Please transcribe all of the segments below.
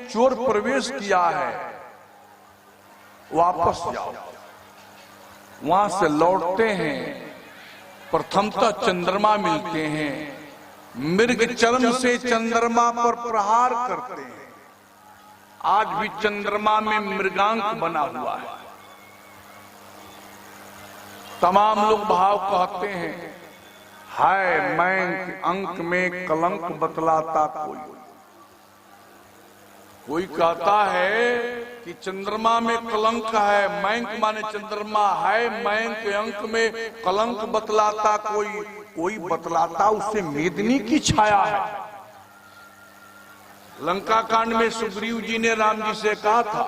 चोर प्रवेश किया है, वापस जाओ। वहां से लौटते हैं, प्रथमतः चंद्रमा मिलते हैं, मृग चर्म से चंद्रमा पर प्रहार करते हैं। आज भी चंद्रमा में मृगांक बना हुआ है। तमाम लोग भाव कहते हैं, हाय मैं अंक में कलंक बतलाता कोई। कोई कहता है कि चंद्रमा में कलंक है, मैंक माने चंद्रमा है, मैंक अंक में कलंक बतलाता कोई। कोई बतलाता उससे मेदिनी की छाया है। लंका कांड में सुग्रीव जी ने राम जी से कहा था,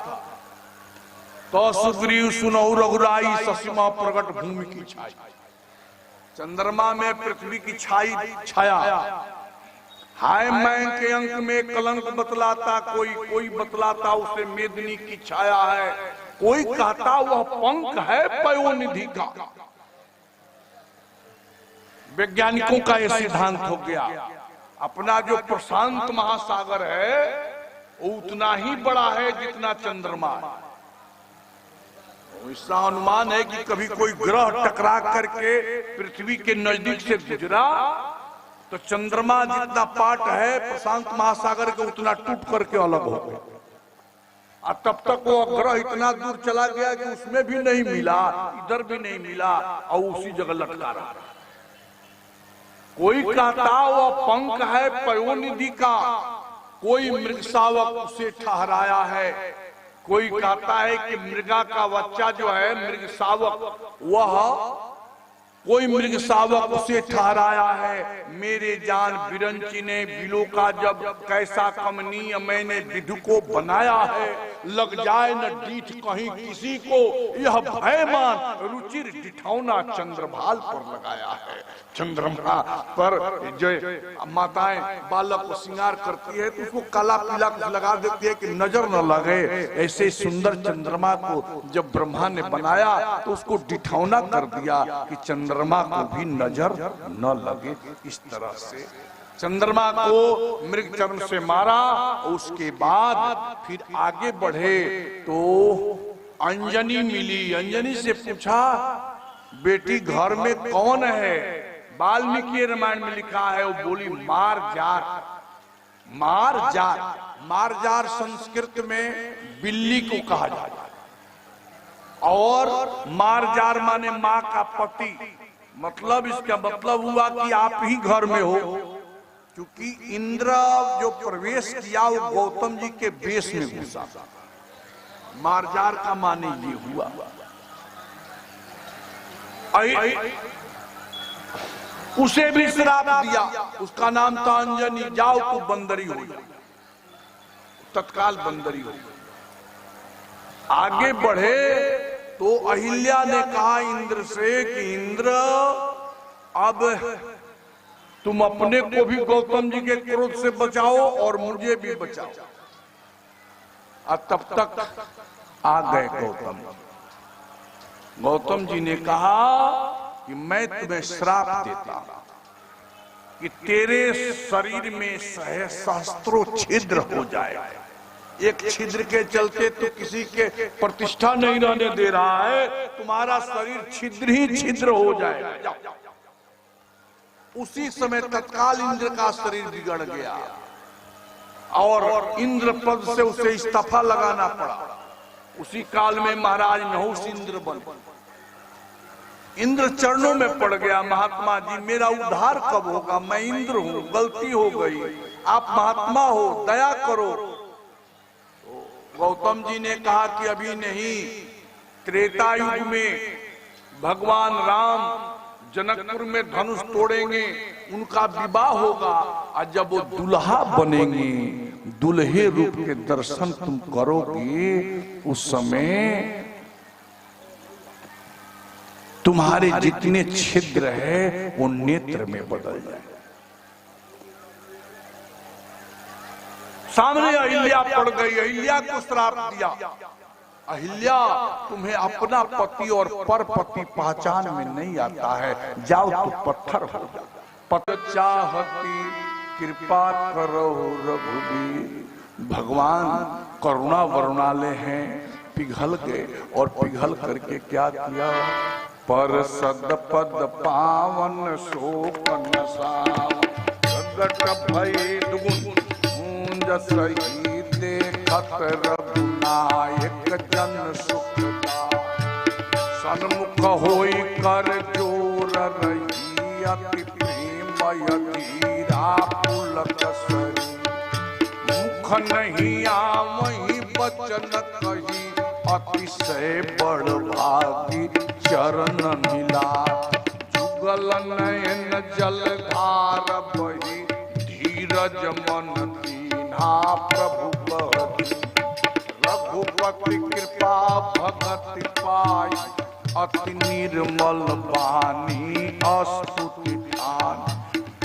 तो सुग्रीव सुनहु रघुराई ससीमा प्रगट भूमि की छाई। चंद्रमा में पृथ्वी की छाया। हाय मैं के अंक में कलंक बतलाता कोई, कोई बतलाता उसे मेदिनी की छाया है। कोई कहता वह पंख है पयोनिधि का। वैज्ञानिकों का यह सिद्धांत हो गया, अपना जो प्रशांत महासागर है वो उतना ही बड़ा है जितना चंद्रमा है। इसका अनुमान है कि कभी कोई ग्रह टकरा करके पृथ्वी के नजदीक से गुजरा तो चंद्रमा जितना पार्ट है प्रशांत महासागर के उतना टूट करके अलग हो गया। और तब तक वो ग्रह इतना दूर चला गया कि उसमें भी नहीं मिला, इधर भी नहीं मिला और उसी जगह लटका रहा। कोई कहता वह पंख है पयोनिधि का, कोई मृग शावक उसे ठहराया है। कोई कहता है कि मृगा का बच्चा जो है मृग शावक, वह कोई मृग शावक उसे ठहराया है। मेरे जान बिरंची ने बिलो का जब कैसा कमनीय मैंने विधु को बनाया है। लग जाए न डीठ कहीं किसी को, यह भयमान रुचिर डिठौना चंद्रभाल पर लगाया है। चंद्रमा पर जो माताएं बालक को श्रृंगार करती है तो उसको काला पीला कुछ लगा देती है कि नजर न लगे। ऐसे सुंदर चंद्रमा को जब ब्रह्मा ने बनाया तो उसको डिठौना कर दिया कि चंद्रमा को भी नजर न लगे। इस तरह से चंद्रमा को मृग चर्म से मारा। उसके बाद फिर आगे बढ़े तो अंजनी मिली। अंजनी से पूछा, बेटी घर में कौन है? वाल्मीकि रामायण में लिखा है, वो बोली मारजार। मारजार, मारजार संस्कृत में बिल्ली को कहा जाता है और मारजार माने माँ का पति। मतलब इसका मतलब हुआ कि आप ही घर में हो, क्योंकि इंद्र जो प्रवेश किया वो गौतम जी के वेश में घुसा। मारजार का माने ये हुआ। उसे भी श्राप दिया, उसका नाम था अंजनी। जाओ तू बंदरी हो जा, तत्काल बंदरी हो। आगे बढ़े तो अहिल्या ने कहा इंद्र से कि इंद्र अब तुम अपने को भी गौतम जी के क्रोध से बचाओ और मुझे भी बचाओ। और तब तक आ गए गौतम। गौतम जी ने कहा कि मैं तुम्हें श्राप देता हूं कि तेरे शरीर में सहस्त्रों छिद्र हो जाए। एक छिद्र के चलते तो किसी के प्रतिष्ठा नहीं रहने दे रहा है, तुम्हारा शरीर छिद्र ही छिद्र हो जाए। उसी समय तत्काल इंद्र का शरीर बिगड़ गया और इंद्र पद से उसे इस्तीफा लगाना पड़ा। उसी काल में महाराज नहुष इंद्र बने। इंद्र चरणों में पड़ गया, महात्मा जी मेरा उद्धार कब होगा? मैं इंद्र हूं, गलती हो गई, आप महात्मा हो, दया करो। गौतम जी ने कहा कि अभी नहीं, त्रेता युग में भगवान राम जनकपुर में धनुष तोड़ेंगे, उनका विवाह होगा और जब वो दुल्हा बनेंगे, दुल्हे रूप के दर्शन तुम करोगे, उस समय तुम्हारे जितने छिद्र है वो नेत्र में बदल जाए। सामने अहिल्या पड़ गई, अहिल्या को श्राप दिया, अहिल्या तुम्हें अपना पति और पर पति पहचान में नहीं आता है, जाओ तो पत्थर हो जाओ। पत चाहती कृपा करो रघुबीर, भगवान करुणा वरुणालय हैं, पिघल गए और पिघल करके क्या किया, पर सद पद पावन शोकन सावन भई दुगुन सही देखत रघुनायक जन सुखदा, सन्मुख होई कर जोर रही अति प्रेमय धीरा पुलक सरी, मुख नहीं आवही बचन कही अतिशय बड़ भागी चरण मिला, जुगल नयन जलधार बही धीरज मन दीन्हा प्रभु बही, रघुपति कृपा भगति पाई अति निर्मल वाणी अस्तुति ध्यान,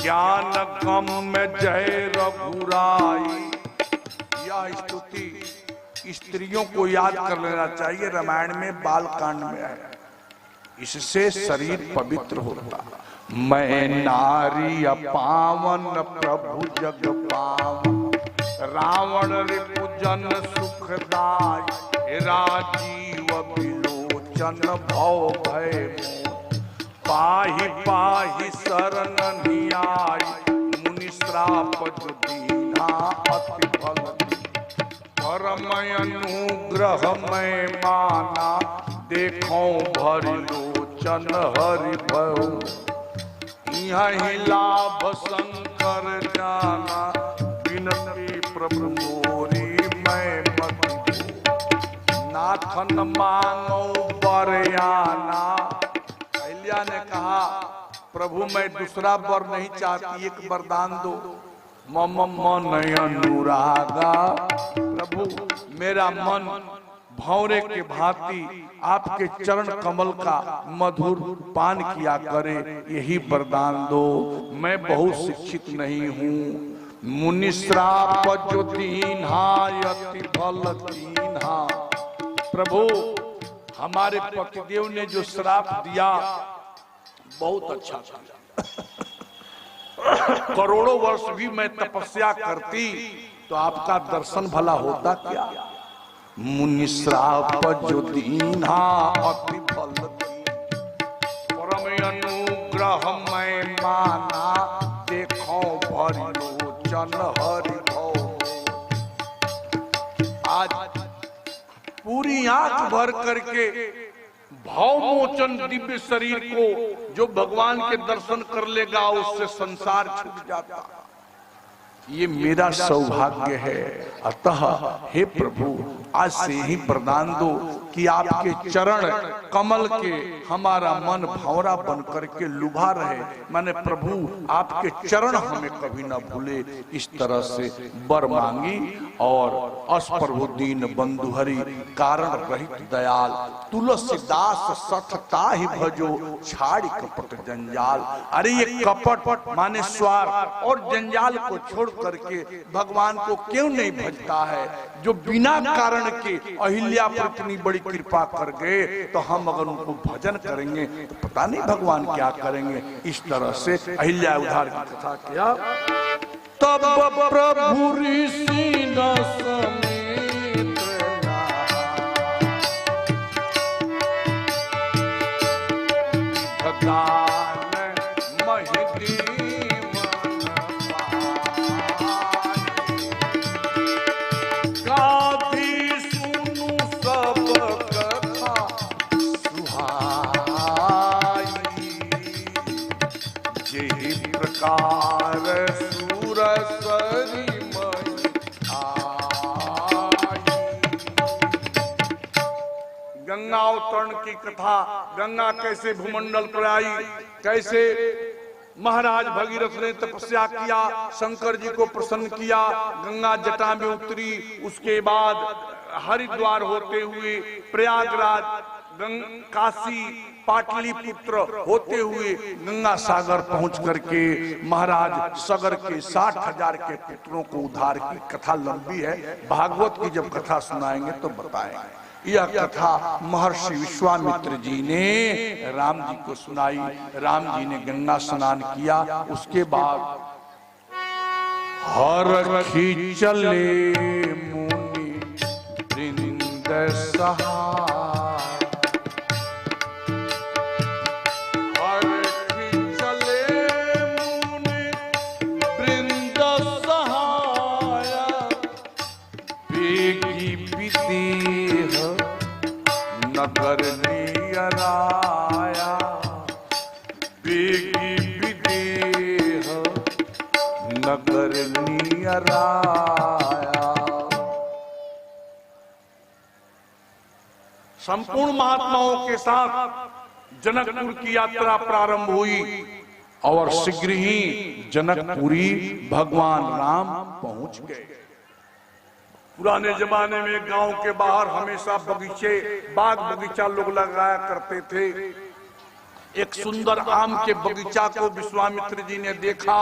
ज्ञान गम में जय रघुराई। यह स्तुति स्त्रियों को याद कर लेना चाहिए, रामायण में बाल कांड में है, इससे शरीर पवित्र होता। मैं नारी पावन प्रभु जग पावन, रावण रिपु जन सुखदाय, राजीव विलोचन भव भय मोह, पाहि पाहि शरण नियाई, मुनि श्राप जो दीना अति फल, परम अनुग्रह मैं माना, देखो भरि लोचन हरि भव, यही लाभ शंकर जाना, विनती प्रभु मोरी मैं मति, नाथन मांगो बरयाना। अहिल्या ने कहा प्रभु मैं दूसरा वर नहीं चाहती, एक वरदान दो। मम मन अनुरागा, प्रभु मेरा मन भौरे के भांति आपके चरण कमल का मधुर पान किया करे, यही वरदान दो। मैं बहुत शिक्षित नहीं हूँ, मुनि श्राप जो दीन्हा अति फल दीन्हा, प्रभु हमारे पतिदेव ने जो श्राप दिया बहुत अच्छा था, करोड़ों वर्ष भी मैं तपस्या करती तो आपका दर्शन भला होता क्या। मुनि श्राप जो दीन्हा अति फल परम अनुग्रह मैं माना, देखो भरि लोचन हरि भव। आज पूरी आंख भर करके भवमोचन दिव्य शरीर को जो भगवान के दर्शन कर लेगा उससे संसार छूट जाता। ये मेरा सौभाग्य है। अतः हे प्रभु आज से ही प्रदान दो कि आपके चरण कमल के हमारा मन भंवरा बन करके लुभा रहे। मैंने प्रभु आपके चरण हमें कभी न भूले। इस तरह से वर मांगी और अस्पर्वुद्दीन बंधुहरि कारण रहित दयाल तुलसीदास सठता ही भजो छाड़ी कपट जंजाल। अरे ये कपट माने स्वार्थ और जंजाल को छोड़ करके भगवान को क्यों नहीं भजता है। जो बिना कारण के अहिल्या पर इतनी बड़ी कृपा कर गए तो हम अगर उनको भजन करेंगे तो पता नहीं भगवान क्या करेंगे। इस तरह से अहिल्या उद्धार की कथा किया। तब प्रभु ऋषि न समेत गंगा अवतरण की कथा। गंगा कैसे भूमंडल पर आई, कैसे महाराज भगीरथ ने तपस्या किया, शंकर जी को प्रसन्न किया, गंगा जटा में उतरी, उसके बाद हरिद्वार होते हुए प्रयागराज, काशी, पाटलिपुत्र होते हुए गंगा सागर पहुंच करके महाराज सगर के 60,000 के पुत्रों को उद्धार की कथा लंबी है। भागवत की जब कथा सुनाएंगे तो बताएंगे। यह कथा महर्षि विश्वामित्र जी ने राम जी को सुनाई। राम जी ने गंगा स्नान किया, उसके बाद हरखी चले मुनि वृंद सहाय, हरखी चले मुनि वृंद सहाय, बेगी विदेह नगर नियराया, बेगी विदेह नगर नियराया। संपूर्ण महात्माओं के साथ जनकपुर की यात्रा प्रारंभ हुई और शीघ्र ही जनकपुरी भगवान राम पहुंच गए। पुराने जमाने में गांव के बाहर हमेशा बगीचे, बाग बगीचा लोग लगाया करते थे। एक सुंदर आम के बगीचा को विश्वामित्र जी ने देखा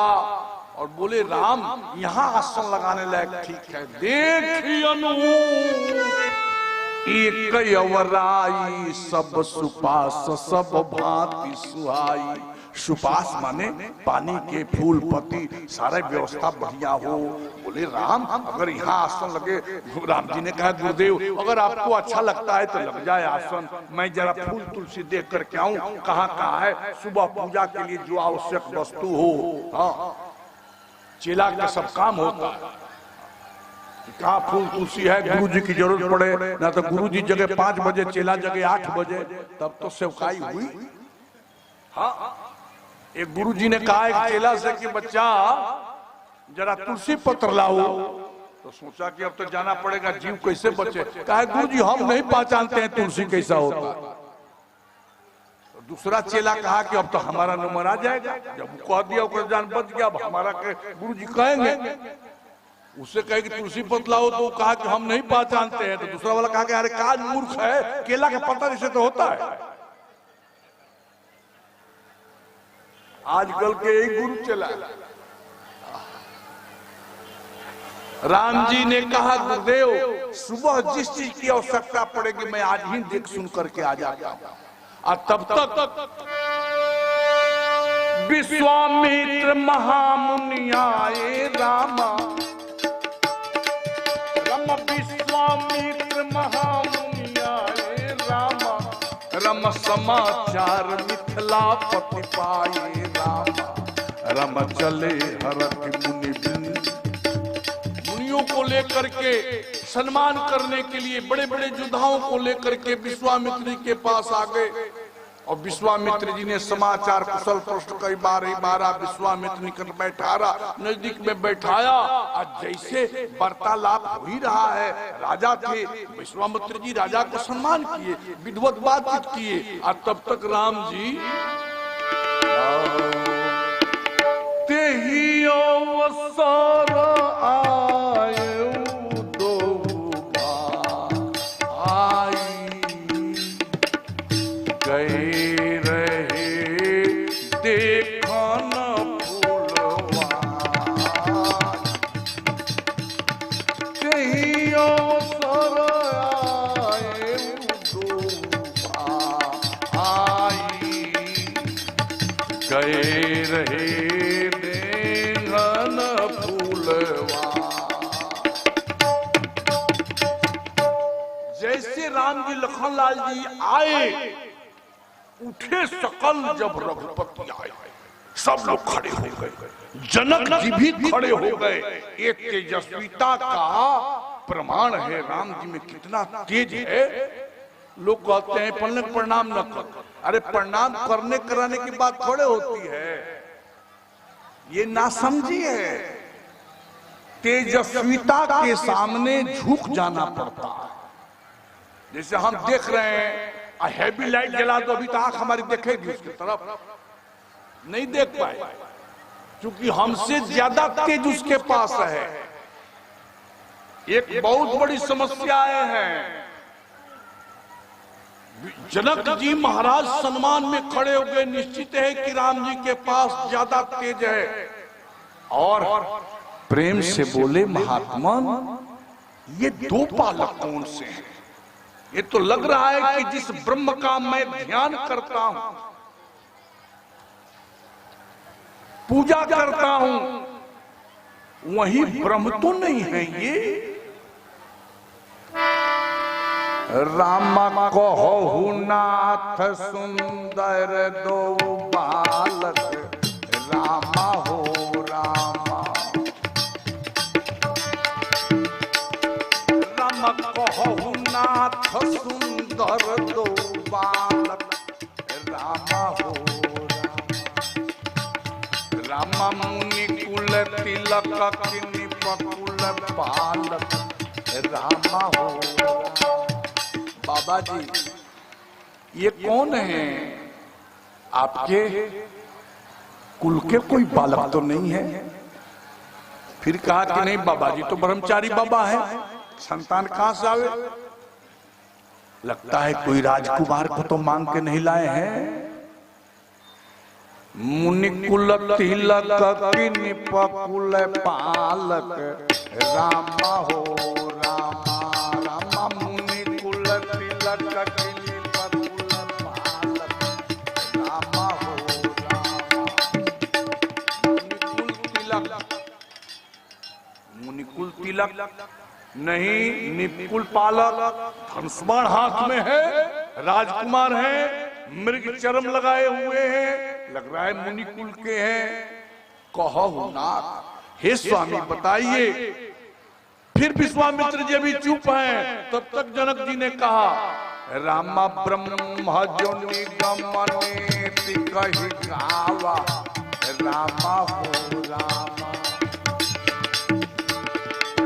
और बोले, राम यहाँ आसन लगाने लायक ठीक है। देखियनु एक अवराई सब सुपास सब भांति सुहाई। सुपास माने पानी के फूल पत्ती सारे व्यवस्था बढ़िया हो। बोले राम अगर यहाँ आसन लगे, राम जी ने कहा गुरुदेव अगर आपको अच्छा लगता है तो लग जाए आसन, मैं जरा फूल तुलसी देख करके आऊं कहाँ कहाँ है, सुबह पूजा के लिए जो आवश्यक वस्तु हो। हाँ, चेला का सब काम होता है, कहाँ फूल तुलसी है, गुरु जी की जरूरत पड़े ना तो गुरु जी जगह 5 बजे, चेला जगह 8 बजे, तब तो सेवकाई हुई। हाँ, एक गुरु जी ने कहा एक चेला से कि बच्चा जरा तुलसी पत्र लाओ, तो सोचा कि अब तो जाना पड़ेगा, जीव कैसे बचे। कहा गुरु जी हम नहीं पहचानते हैं तुलसी कैसा होता है। तो दूसरा चेला कहा कि अब तो हमारा नंबर आ जाएगा, जब कह दिया उसका जान बच गया, अब हमारा गुरु जी कहेंगे। उससे कहे कि तुलसी पत्र लाओ, तो कहा कि हम नहीं पहचानते हैं। तो दूसरा वाला कहा कि अरे का मूर्ख है, केला का पत्ता जैसे तो होता है। आजकल के एक गुरु चला। राम जी ने कहा गुरुदेव सुबह जिस चीज की आवश्यकता पड़ेगी मैं आज ही देख सुन करके आ जाता हूं। और तब तक विश्वामित्र महामुनि आए रामा, विश्वामित्र महामुनि आए रामा, रम समाचार मिथिलापति पाए रामा, रम चले हरख मुनि मुनियों को लेकर के सम्मान करने के लिए बड़े बड़े योद्धाओं को लेकर के विश्वामित्र जी के पास आ गए। और विश्वामित्र जी ने समाचार कुशल प्रश्न कई बार विश्वामित्र निकट बैठाया, नजदीक में बैठाया। आज जैसे वार्तालाप हो ही रहा है, राजा थे, विश्वामित्र जी राजा को सम्मान किए, विधिवत बातचीत किए। और तब तक राम जी ते ही अवसर आए दो आई गए लखनलाल जी आए, उठे सकल जब रघुपति आए, सब लोग खड़े हो गए, जनक जी भी खड़े हो गए। एक तेजस्विता का प्रमाण है राम जी में कितना तेज है। लोग कहते हैं पहले प्रणाम न कर, अरे प्रणाम करने कराने की बात थोड़े होती है, ये नासमझी है। तेजस्विता के सामने झुक जाना पड़ता है। जैसे हम देख रहे हैं हैवी लाइट जला दो, अभी तो आंख हमारी देखेगी उसकी तरफ, नहीं देख पाए क्योंकि हमसे ज्यादा तेज उसके पास है। एक बहुत बड़ी समस्याएं हैं। जनक जी महाराज सम्मान में खड़े हो गए, निश्चित है कि राम जी के पास ज्यादा तेज है। और प्रेम से बोले महात्मा ये दो पालक कौन से हैं? ये तो लग रहा है कि जिस ब्रह्म का मैं ध्यान करता हूं, पूजा करता हूं, वही ब्रह्म तो नहीं है ये। राम कहु नाथ सुंदर दो बालक, रामा हो रामा। राम कहु नाथ सुंदर दो बालक, रामा हो रामा। रामा मुनि कुल तिलक किनि पकुल पालक, रामा हो रामा। बाबा जी ये कौन है? आपके कुल के कोई बालक तो नहीं है? फिर कहा कि नहीं बाबा जी तो ब्रह्मचारी बाबा है, संतान कहां से आवे? लगता है कोई राजकुमार को तो मांग के नहीं लाए हैं। मुनि कुल तिलक किनि पकुल पालक, रामा हो रामा। रामा मुनि कुल तिलक किनि पकुल पालक, रामा हो रामा। मुनिकुल तिलक नहीं, निपुल पालक, धनुष्बाण हाथ में है, राजकुमार है, मृग चरम लगाए हुए हैं, लग रहा है मुनिकुल के हैं। कहु नाथ, हे स्वामी बताइए। फिर विश्वामित्र जी अभी चुप हैं, तब तक जनक जी ने कहा, रामा ब्रह्म जो निगमनेति कहि गावा, रामा हो रामा।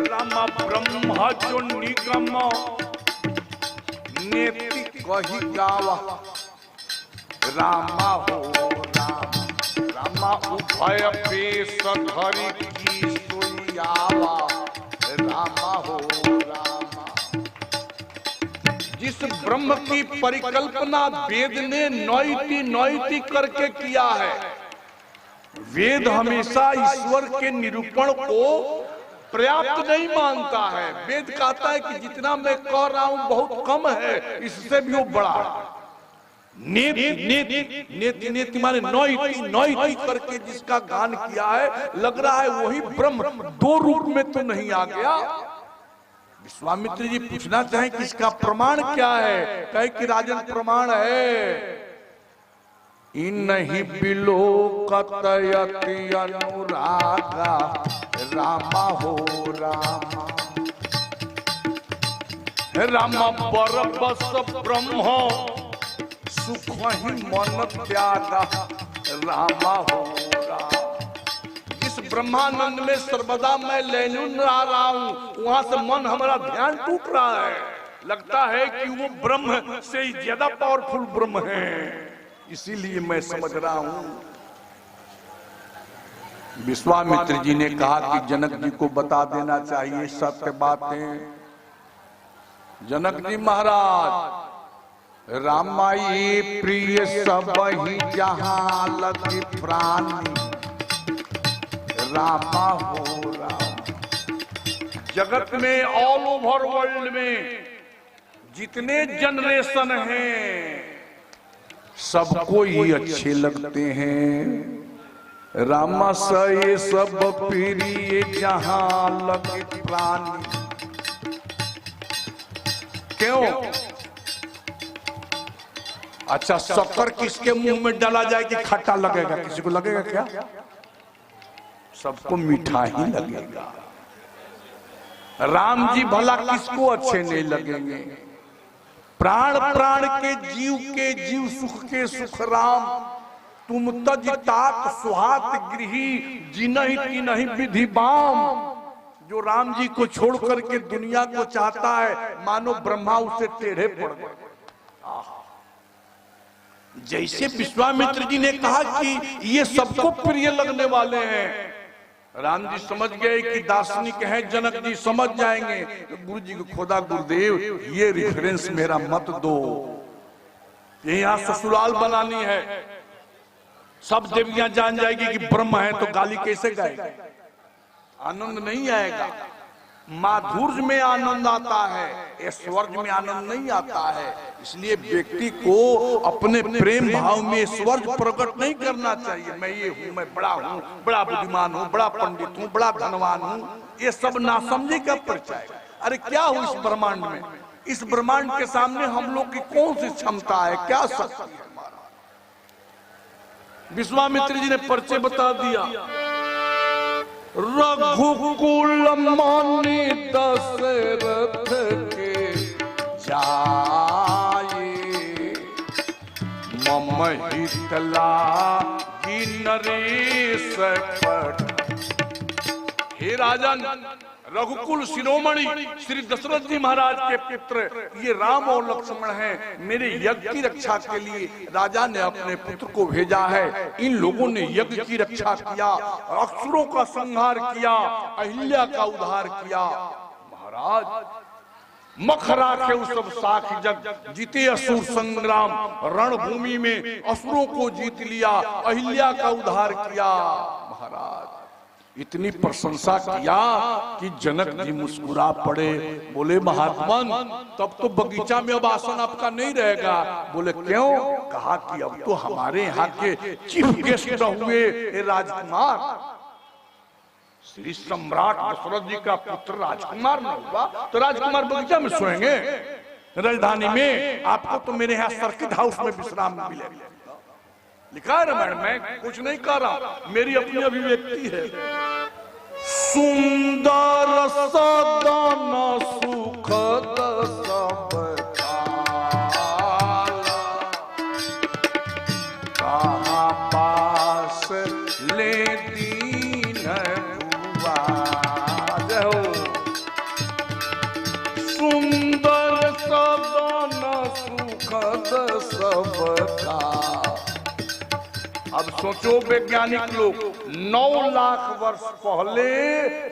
रामा ब्रह्म जो निगम नेति कहि गावा, रामा हो रामा। रामा उभय पेश धरि की सोयावा, रामा हो रामा। जिस ब्रह्म की परिकल्पना वेद ने नौइति नौइति करके किया है, वेद हमेशा ईश्वर के निरूपण को पर्याप्त नहीं मानता है। वेद कहता है कि जितना मैं कह रहा हूं बहुत कम है, इससे भी वो बड़ा है। नेति नेति नेति नेति माने नौइति नौइति करके जिसका गान किया है, लग रहा है वही ब्रह्म दो रूप में तो नहीं आ गया। विश्वामित्र जी पूछना चाहें कि इसका प्रमाण क्या है? कहे कि राजन प्रमाण है, इन्हीं बिलोकतयति अनुरागा, रामा हो रामा। रामा बरबस ब्रह्म सुख ही मन त्यागा, रामा हो रामा। जिस ब्रह्मानंद में सर्वदा मैं लैनुन रहा हूं, वहां से मन हमारा ध्यान टूट रहा है। लगता है कि वो ब्रह्म से ज्यादा पावरफुल ब्रह्म है, इसीलिए मैं समझ रहा हूं। विश्वामित्र जी ने कहा कि जनक जी को बता देना चाहिए सत्य बातें। जनक जी महाराज, रामाई प्रिय सब ही जहां लगी प्राणी, रामा हो रामा। जगत में ऑल ओवर वर्ल्ड में जितने जनरेशन हैं सबको ही अच्छे लगते हैं। रामा से सब प्रिय जहां लगे प्राणी। क्यों? अच्छा, शक्कर किसके मुंह में डाला जाए कि खट्टा लगेगा? किसी को लगेगा क्या? सबको मीठा ही लगेगा। राम जी भला किसको अच्छे नहीं लगेंगे? प्राण प्राण के जीव सुख के सुख राम, तुम तज तात सुहात गृही, जिनहि तिनहि विधि बाम। जो राम जी को छोड़ करके दुनिया को चाहता है, मानो ब्रह्मा उसे टेढ़े पड़ गए। जैसे विश्वामित्र जी ने कहा कि ये सबको प्रिय लगने वाले हैं, राम जी समझ गए कि दार्शनिक हैं, जनक जी समझ जाएंगे। गुरु जी को खोदा, गुरुदेव ये रेफरेंस मेरा मत दो, ये यहाँ ससुराल बनानी है, सब देवियां जान जाएगी कि ब्रह्म है, तो गाली कैसे गाएगी? आनंद नहीं आएगा। माधुर्य में आनंद आता है, ऐश्वर्य में आनंद नहीं आता है। इसलिए व्यक्ति को अपने प्रेम भाव में ऐश्वर्य प्रकट नहीं करना चाहिए। मैं ये हूँ, मैं बड़ा हूँ, बड़ा बुद्धिमान हूँ, बड़ा पंडित हूँ, बड़ा धनवान हूँ, ये सब नासमझी का परिचय। अरे क्या हो इस ब्रह्मांड में? इस ब्रह्मांड के सामने हम लोग की कौन सी क्षमता है, क्या शक्ति है हमारा? विश्वामित्र जी ने परिचय बता दिया। रघुकुल मानी दशरथ के जाए, मम हितला की नरेश पट। हे राजन, रघुकुल शिरोमणि श्री दशरथ जी महाराज के पुत्र ये राम और लक्ष्मण हैं। मेरे यज्ञ की रक्षा के लिए राजा ने अपने पुत्र को भेजा है। इन लोगों ने यज्ञ की रक्षा किया, असुरों का संहार किया, अहिल्या का उद्धार किया। महाराज मखरा के उस सब साख जग जीते असुर संग्राम, रणभूमि में असुरों को जीत लिया, अहिल्या का उद्धार किया। महाराज इतनी प्रशंसा किया कि जनक जी मुस्कुरा पड़े। बोले महात्मन, तब तो बगीचा में अब आसन आपका नहीं रहेगा। बोले क्यों? कहा कि अब तो हमारे यहाँ के चीफ गेस्ट हुए राजकुमार, श्री सम्राट दशरथ जी का पुत्र राजकुमार न हुआ तो राजकुमार बगीचा में सोएंगे? राजधानी में आपको तो मेरे यहाँ सर्किट हाउस में विश्राम मिलेगा। लिखा है रामायण में, कुछ नहीं कह रहा, मेरी अपनी अभिव्यक्ति है। सुंदर सदन सुखद सब कहाँ पास ले दीन भुआ। सुंदर सदन सुखद सबका। अब सोचो वैज्ञानिक लोग 9 लाख वर्ष पहले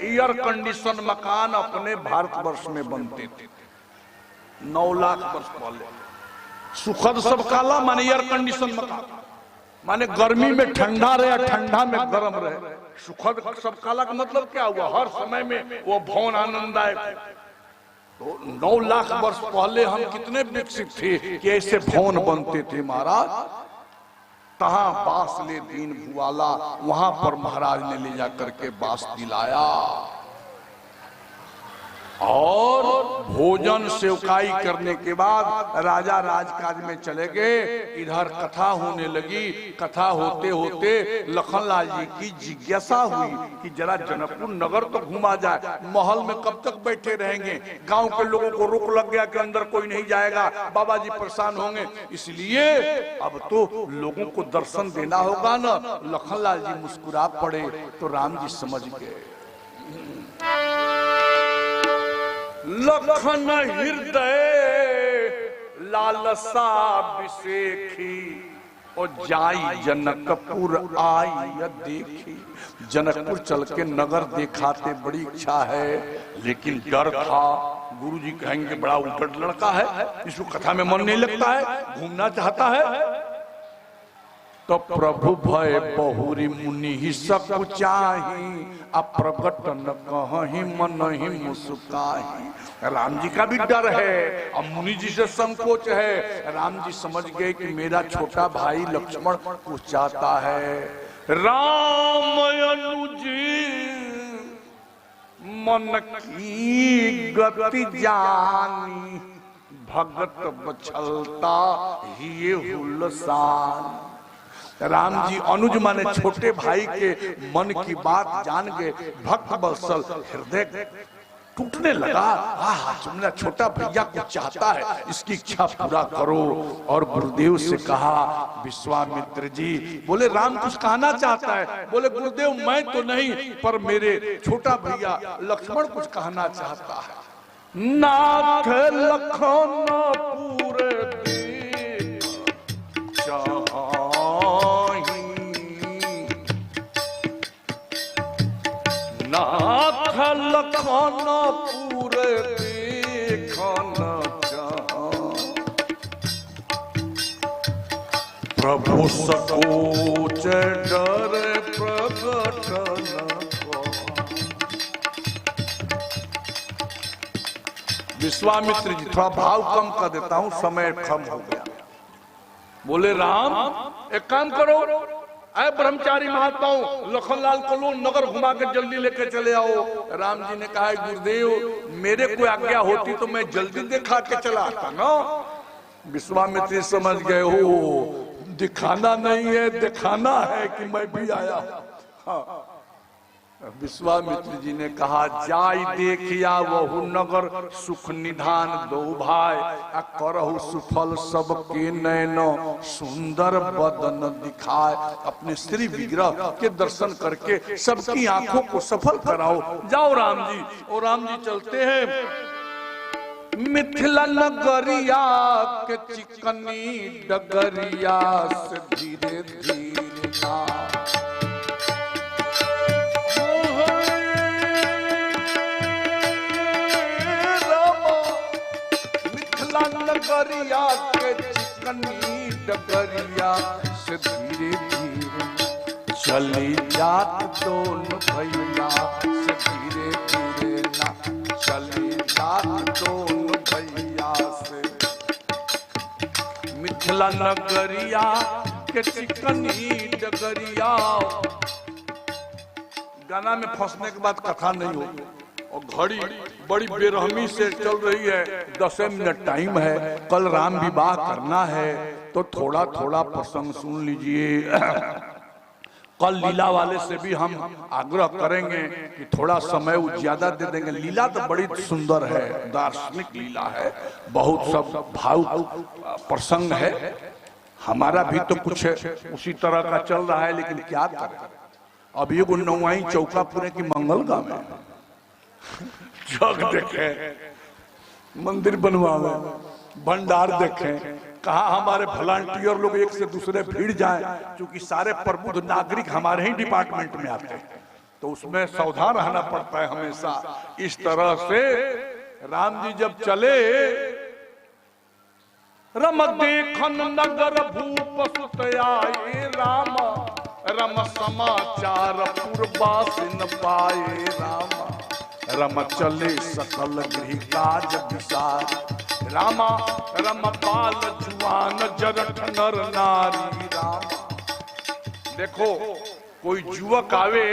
एयर कंडीशन मकान अपने भारतवर्ष में बनते थे। 9 लाख वर्ष पहले सुखद सब काला माने एयर कंडीशन मकान, माने गर्मी में ठंडा रहे, ठंडा में गर्म रहे। सुखद सब काला का मतलब क्या हुआ? हर समय में वो भवन आनंददायक। तो 9 लाख वर्ष पहले हम कितने विकसित थे कि ऐसे भवन बनते थे महाराज। तहां बास ले दीन भुआला, वहां पर महाराज ने ले जाकर के बास दिलाया और भोजन सेवकाई करने के बाद राजा राजकाज में चले गए। इधर कथा होने लगी। कथा होते होते लखनलाल जी की जिज्ञासा हुई कि जरा जनकपुर नगर तो घुमा जाए, महल में कब तक बैठे रहेंगे? गांव के लोगों को रोक लग गया कि अंदर कोई नहीं जाएगा, बाबा जी परेशान होंगे। इसलिए अब तो लोगों को दर्शन देना होगा ना। लखनलाल जी मुस्कुरा पड़े तो राम जी समझ गए। लखन हृदय लालसा बिसेखी और जाई जनकपुर आई देखी। जनकपुर चल के नगर दिखाते बड़ी इच्छा है, लेकिन डर था। गुरुजी कहेंगे बड़ा उद्धट लड़का है, इसको कथा में मन नहीं लगता है, घूमना चाहता है। तो प्रभु भय बहुरी मुनि ही सकु चाही, अप्रगट न कहीं मन ही मुस्काही। राम जी का भी डर है, अब मुनि जी से संकोच है। राम जी समझ गए कि मेरा छोटा भाई लक्ष्मण कुछ चाहता है। राम अनुज मन की गति जानी, भगत बछलता ही हुलसान। राम जी अनुज माने छोटे भाई के मन की बात जान गए। भक्त बत्सल हृदय टूटने लगा। मेरा छोटा भैया कुछ चाहता है, इसकी इच्छा पूरा करो। और गुरुदेव से कहा, विश्वामित्र जी बोले राम कुछ कहना चाहता है। बोले गुरुदेव मैं तो नहीं, पर मेरे छोटा भैया लक्ष्मण कुछ कहना चाहता है। नाथ लखन पूरे नाथ लखन पूरे देखन प्रभु सकोच डर प्रगट न विश्वामित्र जी, थोड़ा भाव कम कर देता हूं, समय कम हो गया। बोले राम एक काम करो, अरे ब्रह्मचारी महात्माओं, लखनलाल को लो, नगर घुमा के जल्दी लेके चले आओ। राम जी ने कहा गुरुदेव मेरे को आज्ञा होती तो मैं जल्दी दिखा के चला आता ना। विश्वामित्र समझ गए हो दिखाना नहीं है दिखाना है कि मैं भी आया। हाँ। विश्वामित्र जी ने कहा जाई देखिया वहु नगर सुख निधान दो भाई, आ करहु सुफल सबके नैनो सुंदर बदन दिखाए। अपने श्री विग्रह के दर्शन करके सबकी आंखों को सफल कराओ। जाओ राम जी। और राम जी चलते हैं मिथिला नगरिया के चिकनी डगरिया से धीरे धीरे ना। मिथिला नगरिया के चिकनी डगरिया से धीरे धीरे चली जात दोनों भैया से धीरे धीरे ना। चली जात दोनों मिथिला नगरिया के चिकनी डगरिया। गाना में फंसने के बाद कथा नहीं होगी और घड़ी बड़ी बेरहमी से चल रही है। 10 मिनट टाइम है, कल राम विवाह करना है तो थोड़ा थोड़ा प्रसंग सुन लीजिए। कल लीला वाले से भी हम आग्रह करेंगे कि थोड़ा समय वो ज्यादा दे देंगे। लीला तो बड़ी सुंदर है, दार्शनिक लीला है, बहुत सब भाव प्रसंग है। हमारा भी तो कुछ उसी तरह का चल रहा है, लेकिन क्या करें। अब ये नौवाई चौकापुरे की मंगल गांव में जग देखे, मंदिर बनवावे, भंडार देखें, कहा हमारे वॉलंटियर लोग एक से दूसरे भीड़ जाएं, क्योंकि सारे प्रबुद्ध नागरिक हमारे ही डिपार्टमेंट में आते हैं, तो उसमें सावधान रहना पड़ता है हमेशा। इस तरह से राम जी जब चले, रम देखन नगर भूप सुत आए राम, रम समाचार पूर्वासिन पाए राम, रम चले सकल गृह काज विसार, रामा रम बाल जुआन जरठ नर नारी रामा। देखो कोई युवक आवे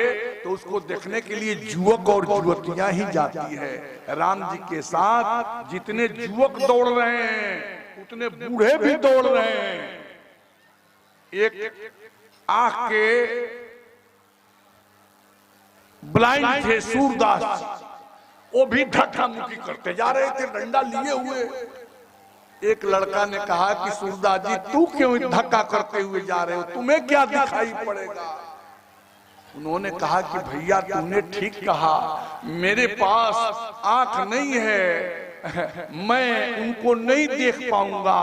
तो उसको देखने के लिए युवक और युवतियां ही जाती है। राम जी के साथ जितने युवक दौड़ रहे हैं उतने बूढ़े भी दौड़ रहे हैं। एक आंख के ब्लाइंड थे सूरदास, वो भी धक्का मुक्की करते जा रहे थे डंडा लिए हुए। एक लड़का ने कहा कि सूरदास जी तू क्यों धक्का करते हुए जा रहे हो, तुम्हें क्या दिखाई पड़ेगा। उन्होंने कहा कि भैया तुमने ठीक कहा, मेरे पास आंख नहीं है, मैं उनको नहीं देख पाऊंगा,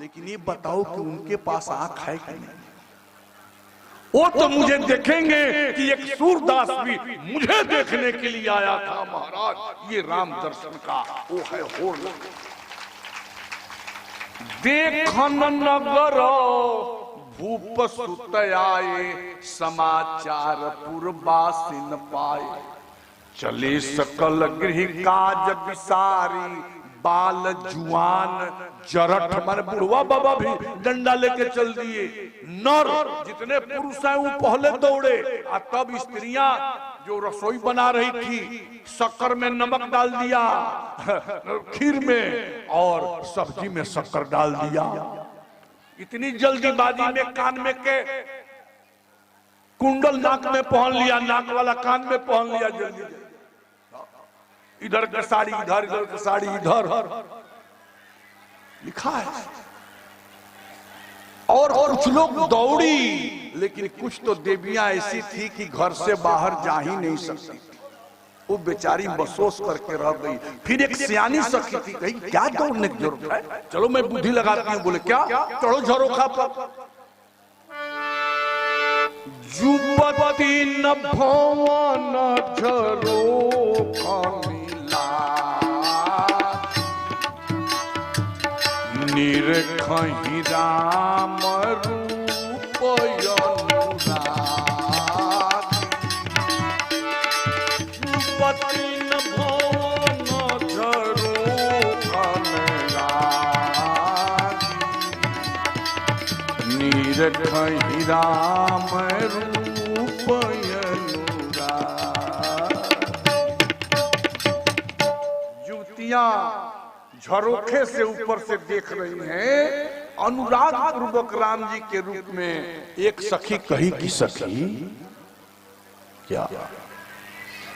लेकिन ये बताओ कि उनके पास आंख है कि नहीं। वो तो मुझे देखेंगे कि एक सूरदास भी मुझे देखने के लिए आया था महाराज। ये राम दर्शन का वो है होड़। देखन नगर भूप सुत आए, समाचार पूर्वासिन पाए, चले सकल गृह काज विसारी, बाल जुआन जरठ मन बुढ़वा बाबा भी डंडा लेके चल दिए। नर जितने पुरुष हैं वो पहले दौड़े, और तब स्त्रियां जो रसोई बना रही थी शक्कर में नमक डाल दिया, खीर में और सब्जी में शक्कर डाल दिया। इतनी जल्दीबाजी में कान में के कुंडल नाक में पहन लिया, नाक वाला कान में पहन लिया जल्दी। इधर की साड़ी इधर, इधर की साड़ी इधर, लिखा है। और कुछ लोग दौड़ी, लेकिन कुछ तो देवियां ऐसी थी कि घर से बाहर जा ही नहीं सकती थी। वो बेचारी बसोस करके रह गई। फिर एक सियानी सखी थी, कही क्या दौड़ने की जरूरत है, चलो मैं बुद्धि लगाती हूँ। बोले क्या, चढ़ो झरोखा पर। युवती न भवन झरोखा निरखहि राम रूप अनुराग, युवती न भवन झरोखा देखहि राम रूप अनुराग। युवतियां झरोखे से ऊपर से देख रही हैं, अनुराग पूर्वक राम जी के रूप में। एक सखी कही कि सखी क्या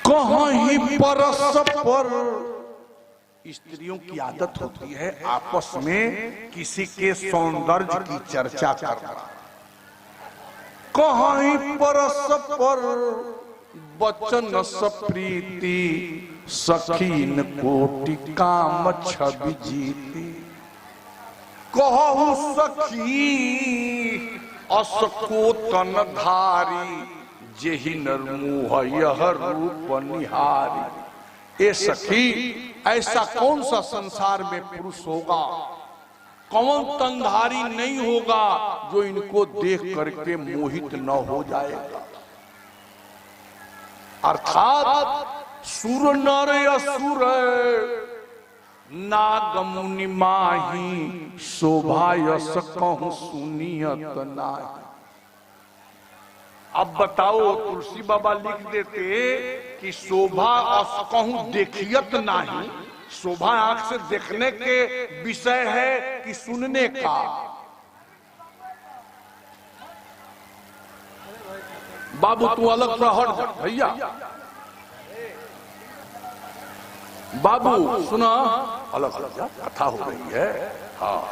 कहीं परस्पर, स्त्रियों की आदत होती है आपस में किसी के सौंदर्य की चर्चा करना। कहीं परस्पर बचन सप्रीति, सखीन कोटि काम छवि जीती। कहु सखी असकोतन धारी, जेहि नरमुह यह रूप निहारी। ए सखी, ऐसा कौन सा संसार में पुरुष होगा, कौन तनधारी नहीं होगा जो इनको देख करके मोहित न हो जाएगा। अर्थात सुर नर असुर नाग मुनि माही, शोभा यस कहूं सुनियत नाही। अब बताओ, तुलसी बाबा लिख देते कि शोभा अस कहूं देखियत नाही। शोभा आंख से देखने के विषय है कि सुनने का। बाबू तू अलग से हट जा भैया। बाबू सुना, अलग अलग जा, कथा हो रही है। हाँ,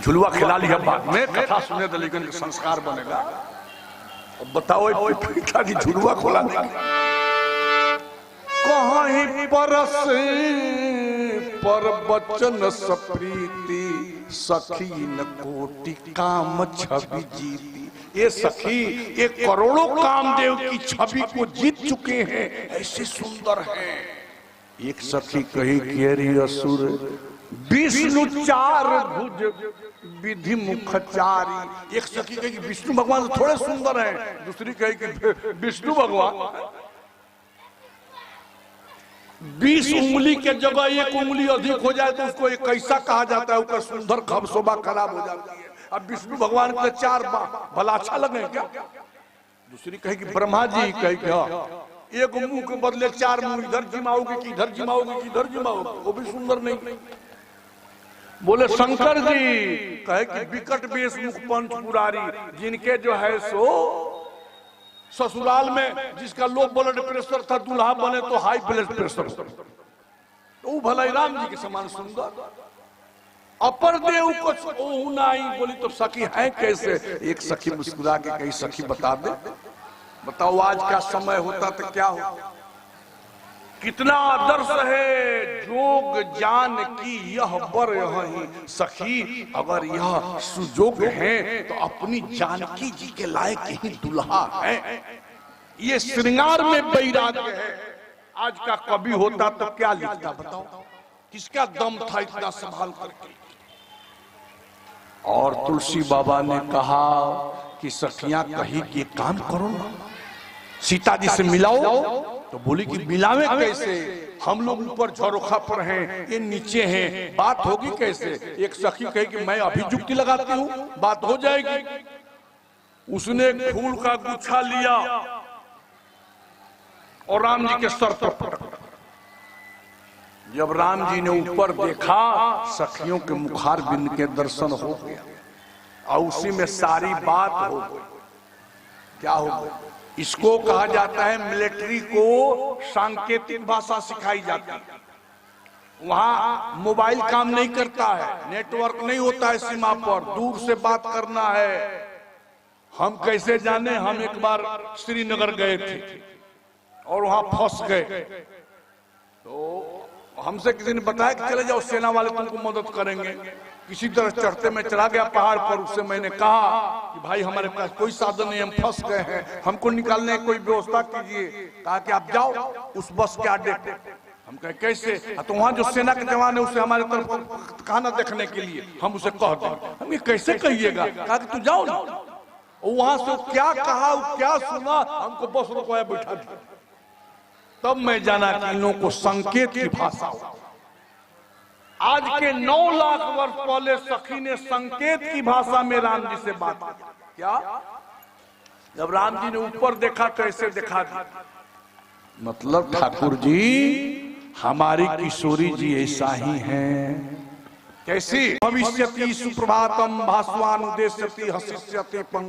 झुलवा खिला लिया बाद में, कथा सुने तो लेकिन संस्कार बनेगा। अब बताओ पिताजी झुलवा खोला नहीं। कहीं परस पर बचन सप्रीति, सखीन कोटि काम छवि जीती। ये सखी ये करोड़ों कामदेव की छवि को जीत चुके हैं, ऐसे सुंदर हैं। एक सखी कही कि अरे असुर, विष्णु चार भुज विधि मुखचारी। एक सखी कही कि विष्णु भगवान थोड़े सुंदर हैं, दूसरी कही कि विष्णु भगवान 20 उंगली के जगह 1 उंगली अधिक हो जाए तो उसको एक कैसा कहा जाता है, उसका सुंदर शोभा खराब हो जाती है। अब विष्णु भगवान के 4 भला अच्छा लगे क्या? दूसरी कहे कि ब्रह्मा जी कहे कि हाँ, एक मुंह के बदले 4 मुंह, इधर जिमाओगे कि इधर जिमाओगे कि इधर जिमाओगे, वो भी सुंदर नहीं। बोले शंकर जी कहे कि विकट वेश मुख पंच पुरारी, जिनके जो है सो ससुराल में जिसका लो ब्लड प्रेशर था, दूल्हा बने तो हाई ब्लड प्रेशर, तो वो भला राम जी के समान सुंदर। अपर देव कुछ नहीं बोली तो सखी है कैसे? एक सखी मुस्कुरा के कही सखी बता दे, बताओ आज का समय होता तो क्या हो। कितना आदर्श है, जोग जान की यह बर यही सखी, अगर यह सुजोग है तो अपनी जानकी जी के लायक ही दुल्हा है। ये श्रृंगार में वैराग्य है। आज का कवि होता तो क्या लिखता बताओ, किसका दम था इतना संभाल करके। और तुलसी बाबा ने कहा कि सखियां कही कि काम करो ना, सीता जी से मिलाओ। तो बोली कि मिलावे कैसे, हम लोग ऊपर झरोखा पर हैं, ये नीचे हैं, बात होगी कैसे? एक सखी कही कि मैं अभी जुक्ति लगाती हूँ, बात हो जाएगी। उसने फूल का गुच्छा लिया और राम जी के सर पर पटका। जब राम जी ने ऊपर देखा, सखियों के मुखार बिंद के दर्शन हो गया और उसी में सारी बात हो गई। क्या हो गई? इसको कहा जाता है, मिलिट्री को सांकेतिक भाषा सिखाई जाती है। वहां मोबाइल काम नहीं करता है, नेटवर्क नहीं होता है सीमा पर, दूर से बात करना है। हम कैसे जाने, हम एक बार श्रीनगर गए थे और वहां फंस गए। तो हमसे किसी ने बताया कि चले जाओ, सेना वाले तुमको मदद करेंगे। किसी तरह चढ़ते में चला गया पहाड़ पर। उससे मैंने कहा कि भाई हमारे पास कोई साधन नहीं, हम फंस गए हैं, हमको निकालने की कोई व्यवस्था कीजिए। कहा कि आप जाओ उस बस के अड्डे पे। हम कहे कैसे? तो वहां जो सेना के जवान है उसे हमारे तरफ खाना देखने के लिए, हम उसे कह देंगे। हम ये कैसे कहिएगा? कहा कि तू जाओ ना। वहां से क्या कहा, क्या सुना, हमको बस रुकवाया, बैठा दिया। तब मैं जाना कि इन लोगों को संकेत की भाषा हो। आज के 9 लाख वर्ष पहले सखी ने संकेत की भाषा में राम जी से बात की। क्या? जब राम जी ने ऊपर देखा तो ऐसे दिखा दी, मतलब ठाकुर जी हमारी किशोरी जी ऐसा ही हैं। कैसी? भविष्यति सुप्रभातम भास्वानुदेश्यति हसिष्यते पंक